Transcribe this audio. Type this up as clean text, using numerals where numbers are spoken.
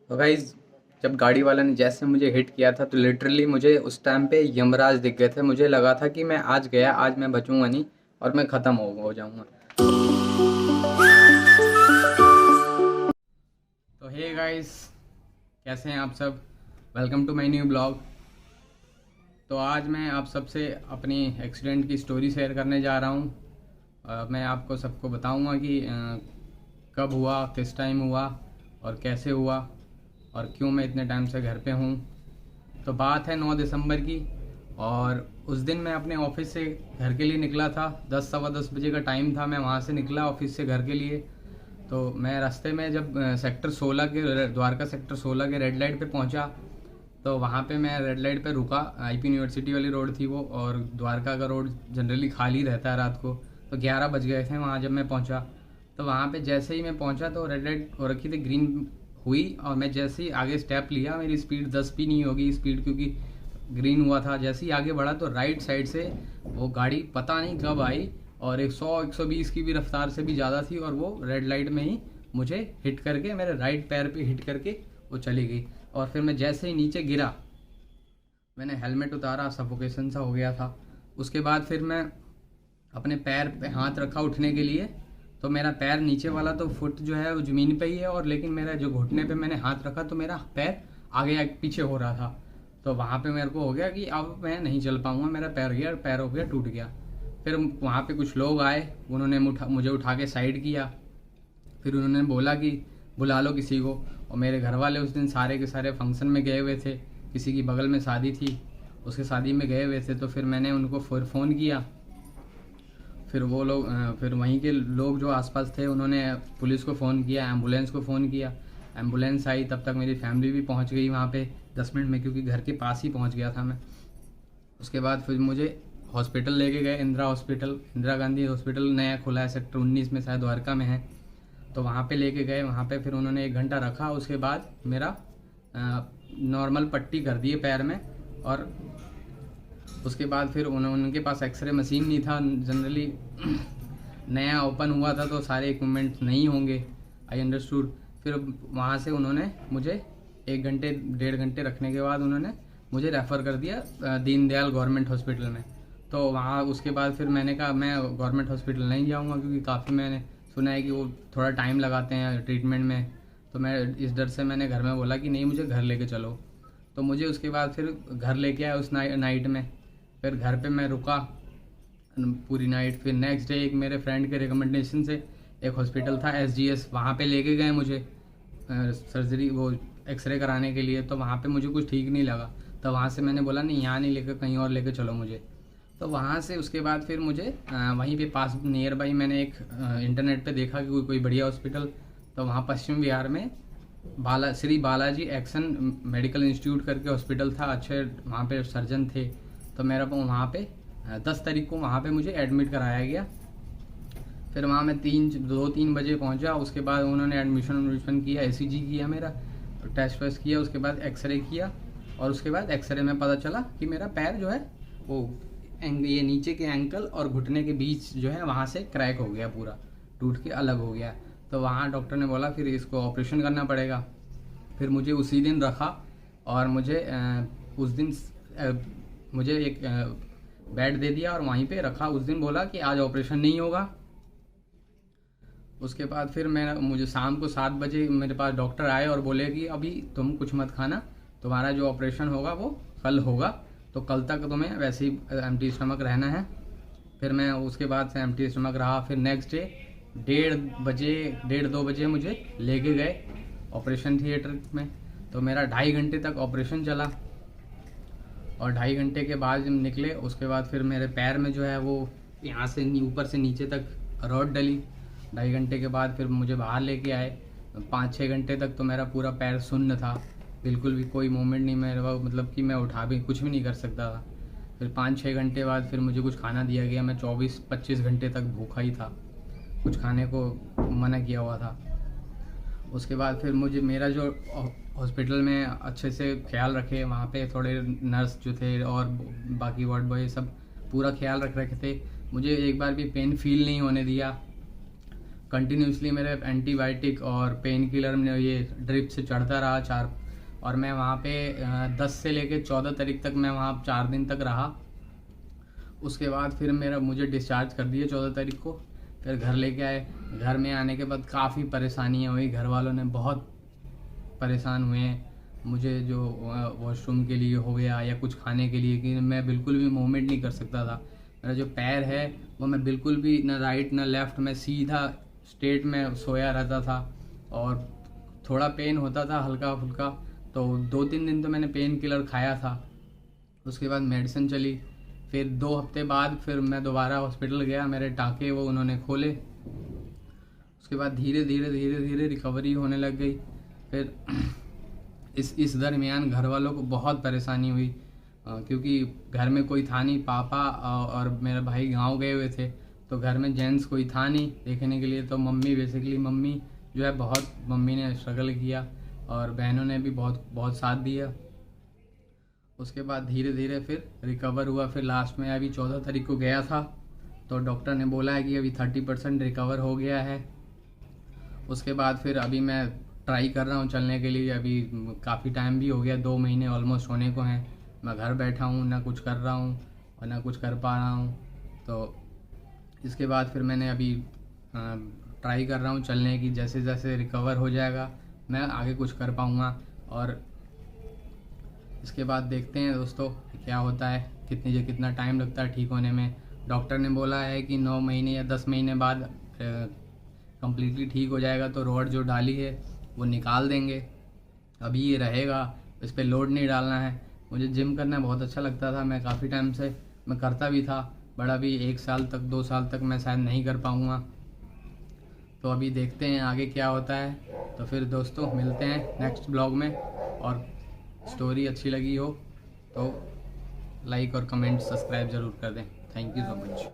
तो गाइज, जब गाड़ी वाला ने जैसे मुझे हिट किया था तो लिटरली मुझे उस टाइम पे यमराज दिख गए थे। मुझे लगा था कि मैं आज गया, आज मैं बचूंगा नहीं और मैं ख़त्म हो जाऊंगा। तो हे गाइस, कैसे हैं आप सब? Welcome to my new blog. तो आज मैं आप सबसे अपनी एक्सीडेंट की स्टोरी शेयर करने जा रहा हूँ। मैं आपको सबको बताऊँगा कि कब हुआ, किस टाइम हुआ और कैसे हुआ और क्यों मैं इतने टाइम से घर पे हूँ। तो बात है 9 दिसंबर की, और उस दिन मैं अपने ऑफिस से घर के लिए निकला था। 10 सवा 10 बजे का टाइम था। मैं वहाँ से निकला ऑफिस से घर के लिए। तो मैं रास्ते में जब सेक्टर 16 के, द्वारका सेक्टर 16 के रेड लाइट पे पहुँचा, तो वहाँ पे मैं रेड लाइट पे रुका। आईपी यूनिवर्सिटी वाली रोड थी वो, और द्वारका का रोड जनरली खाली रहता है रात को। तो 11 बज गए थे वहाँ जब मैं पहुँचा। तो वहाँ पे जैसे ही मैं पहुँचा तो रेड लाइट हो रखी थी, ग्रीन हुई, और मैं जैसे ही आगे स्टेप लिया, मेरी स्पीड 10 भी नहीं होगी स्पीड, क्योंकि ग्रीन हुआ था। जैसे ही आगे बढ़ा तो राइट साइड से वो गाड़ी पता नहीं कब आई, और 100-120 की भी रफ्तार से भी ज़्यादा थी, और वो रेड लाइट में ही मुझे हिट करके, मेरे राइट पैर पे हिट करके वो चली गई। और फिर मैं जैसे ही नीचे गिरा, मैंने हेलमेट उतारा, सफोकेशन सा हो गया था। उसके बाद फिर मैं अपने पैर पे हाथ रखा उठने के लिए, तो मेरा पैर नीचे वाला तो फुट जो है वो ज़मीन पे ही है, और लेकिन मेरा जो घुटने पे मैंने हाथ रखा तो मेरा पैर आगे आगे पीछे हो रहा था। तो वहाँ पे मेरे को हो गया कि अब मैं नहीं चल पाऊँगा, मेरा पैर हो गया, टूट गया। फिर वहाँ पे कुछ लोग आए, उन्होंने मुझे उठा के साइड किया। फिर उन्होंने बोला कि बुला लो किसी को। और मेरे घर वाले उस दिन सारे के सारे फंक्शन में गए हुए थे, किसी की बगल में शादी थी, उसके शादी में गए हुए थे। तो फिर मैंने उनको फिर फ़ोन किया। फिर वो लोग, फिर वहीं के लोग जो आसपास थे, उन्होंने पुलिस को फ़ोन किया, एम्बुलेंस को फ़ोन किया। एम्बुलेंस आई, तब तक मेरी फैमिली भी पहुंच गई वहाँ पे 10 मिनट में, क्योंकि घर के पास ही पहुंच गया था मैं। उसके बाद फिर मुझे हॉस्पिटल लेके गए, इंदिरा हॉस्पिटल, इंदिरा गांधी हॉस्पिटल नया खुला है सेक्टर 19 में, शायद द्वारका में है। तो वहाँ पे लेके गए, वहाँ पे फिर उन्होंने 1 घंटा रखा। उसके बाद मेरा नॉर्मल पट्टी कर दिए पैर में। और उसके बाद फिर उनके पास एक्सरे मशीन नहीं था जनरली, नया ओपन हुआ था तो सारे इक्विपमेंट नहीं होंगे, आई अंडरस्टूड। फिर वहाँ से उन्होंने मुझे 1 घंटे 1.5 घंटे रखने के बाद उन्होंने मुझे रेफ़र कर दिया दीनदयाल गवर्नमेंट हॉस्पिटल में। तो वहाँ उसके बाद फिर मैंने कहा मैं गवर्नमेंट हॉस्पिटल नहीं जाऊँगा, क्योंकि काफ़ी मैंने सुना है कि वो थोड़ा टाइम लगाते हैं ट्रीटमेंट में। तो मैं इस डर से मैंने घर में बोला कि नहीं, मुझे घर लेके चलो। तो मुझे उसके बाद फिर घर लेके आए उस नाइट में। फिर घर पे मैं रुका पूरी नाइट। फिर नेक्स्ट डे एक मेरे फ्रेंड के रिकमेंडेशन से एक हॉस्पिटल था SGS, वहाँ पे लेके गए मुझे सर्जरी, वो एक्सरे कराने के लिए। तो वहाँ पे मुझे कुछ ठीक नहीं लगा। तो वहाँ से मैंने बोला नहीं, यहाँ नहीं लेकर कहीं और लेके चलो मुझे। तो वहाँ से उसके बाद फिर मुझे वहीं पे पास नियर बाई मैंने एक इंटरनेट पे देखा कि कोई बढ़िया हॉस्पिटल। तो वहाँ पश्चिम बिहार में Shri Balaji action medical institute करके हॉस्पिटल था, अच्छे वहाँ पे सर्जन थे। तो मेरा वहाँ पे 10 तारीख को वहाँ पे मुझे एडमिट कराया गया। फिर वहाँ मैं 2-3 बजे पहुँचा। उसके बाद उन्होंने एडमिशन किया, ECG किया, मेरा टेस्ट वेस्ट किया, उसके बाद एक्सरे किया। और उसके बाद एक्सरे में पता चला कि मेरा पैर जो है वो ये नीचे के एंकल और घुटने के बीच जो है वहाँ से क्रैक हो गया, पूरा टूट के अलग हो गया। तो वहाँ डॉक्टर ने बोला फिर इसको ऑपरेशन करना पड़ेगा। फिर मुझे उसी दिन रखा, और मुझे उस दिन मुझे एक बेड दे दिया और वहीं पे रखा। उस दिन बोला कि आज ऑपरेशन नहीं होगा। उसके बाद फिर मुझे शाम को 7 बजे मेरे पास डॉक्टर आए और बोले कि अभी तुम कुछ मत खाना, तुम्हारा जो ऑपरेशन होगा वो कल होगा, तो कल तक तुम्हें वैसे ही एम्प्टी स्टमक रहना है। फिर मैं उसके बाद से एम्प्टी स्टमक रहा। फिर नेक्स्ट डे 1:30-2 बजे मुझे लेके गए ऑपरेशन थिएटर में। तो मेरा 2.5 घंटे तक ऑपरेशन चला, और 2.5 घंटे के बाद जब निकले, उसके बाद फिर मेरे पैर में जो है वो यहाँ से ऊपर से नीचे तक रॉड डली। 2.5 घंटे के बाद फिर मुझे बाहर लेके आए। 5-6 घंटे तक तो मेरा पूरा पैर शून्य था, बिल्कुल भी कोई मूवमेंट नहीं मेरे पास, मतलब कि मैं उठा भी कुछ भी नहीं कर सकता था। फिर 5-6 घंटे बाद फिर मुझे कुछ खाना दिया गया। मैं 24-25 घंटे तक भूखा ही था, कुछ खाने को मना किया हुआ था। उसके बाद फिर मुझे मेरा जो हॉस्पिटल में अच्छे से ख्याल रखे, वहाँ पे थोड़े नर्स जो थे और बाकी वार्ड बॉय सब पूरा ख्याल रख रखे थे। मुझे एक बार भी पेन फील नहीं होने दिया। कंटिन्यूसली मेरे एंटीबायोटिक और पेन किलर में ये ड्रिप से चढ़ता रहा और मैं वहाँ पे 10 से लेके 14 तारीख तक मैं वहाँ 4 दिन तक रहा। उसके बाद फिर मुझे डिस्चार्ज कर दिया 14 तारीख को। फिर घर लेके आए। घर में आने के बाद काफ़ी परेशानियाँ हुई, घर वालों ने बहुत परेशान हुए हैं मुझे, जो वॉशरूम के लिए हो गया या कुछ खाने के लिए, कि मैं बिल्कुल भी मूवमेंट नहीं कर सकता था। मेरा जो पैर है वो मैं बिल्कुल भी ना राइट ना लेफ़्ट, मैं सीधा स्ट्रेट में सोया रहता था और थोड़ा पेन होता था हल्का फुल्का। तो 2-3 दिन तो मैंने पेन किलर खाया था। उसके बाद मेडिसिन चली। फिर 2 हफ्ते बाद फिर मैं दोबारा हॉस्पिटल गया, मेरे टाँके वो उन्होंने खोले। उसके बाद धीरे धीरे रिकवरी होने लग गई। फिर इस दरमियान घर वालों को बहुत परेशानी हुई, क्योंकि घर में कोई था नहीं। पापा और मेरा भाई गांव गए हुए थे, तो घर में जेंट्स कोई था नहीं देखने के लिए। तो मम्मी जो है मम्मी ने स्ट्रगल किया और बहनों ने भी बहुत साथ दिया। उसके बाद धीरे धीरे फिर रिकवर हुआ। फिर लास्ट में अभी 14 तारीख को गया था, तो डॉक्टर ने बोला है कि अभी 30% रिकवर हो गया है। उसके बाद फिर अभी मैं ट्राई कर रहा हूँ चलने के लिए। अभी काफ़ी टाइम भी हो गया, 2 महीने ऑलमोस्ट होने को हैं। मैं घर बैठा हूँ, ना कुछ कर रहा हूँ और ना कुछ कर पा रहा हूँ। तो इसके बाद फिर मैंने अभी ट्राई कर रहा हूँ चलने की। जैसे जैसे रिकवर हो जाएगा मैं आगे कुछ कर पाऊँगा। और इसके बाद देखते हैं दोस्तों क्या होता है, कितना टाइम लगता है ठीक होने में। डॉक्टर ने बोला है कि 9 महीने या 10 महीने बाद कम्प्लीटली ठीक हो जाएगा। तो रॉड जो डाली है वो निकाल देंगे। अभी ये रहेगा, इस पर लोड नहीं डालना है। मुझे जिम करना बहुत अच्छा लगता था, मैं काफ़ी टाइम से मैं करता भी था, बट अभी 1 साल तक 2 साल तक मैं शायद नहीं कर पाऊँगा। तो अभी देखते हैं आगे क्या होता है। तो फिर दोस्तों मिलते हैं नेक्स्ट ब्लॉग में। और स्टोरी अच्छी लगी हो तो लाइक और कमेंट सब्सक्राइब ज़रूर कर दें। Thank you so much.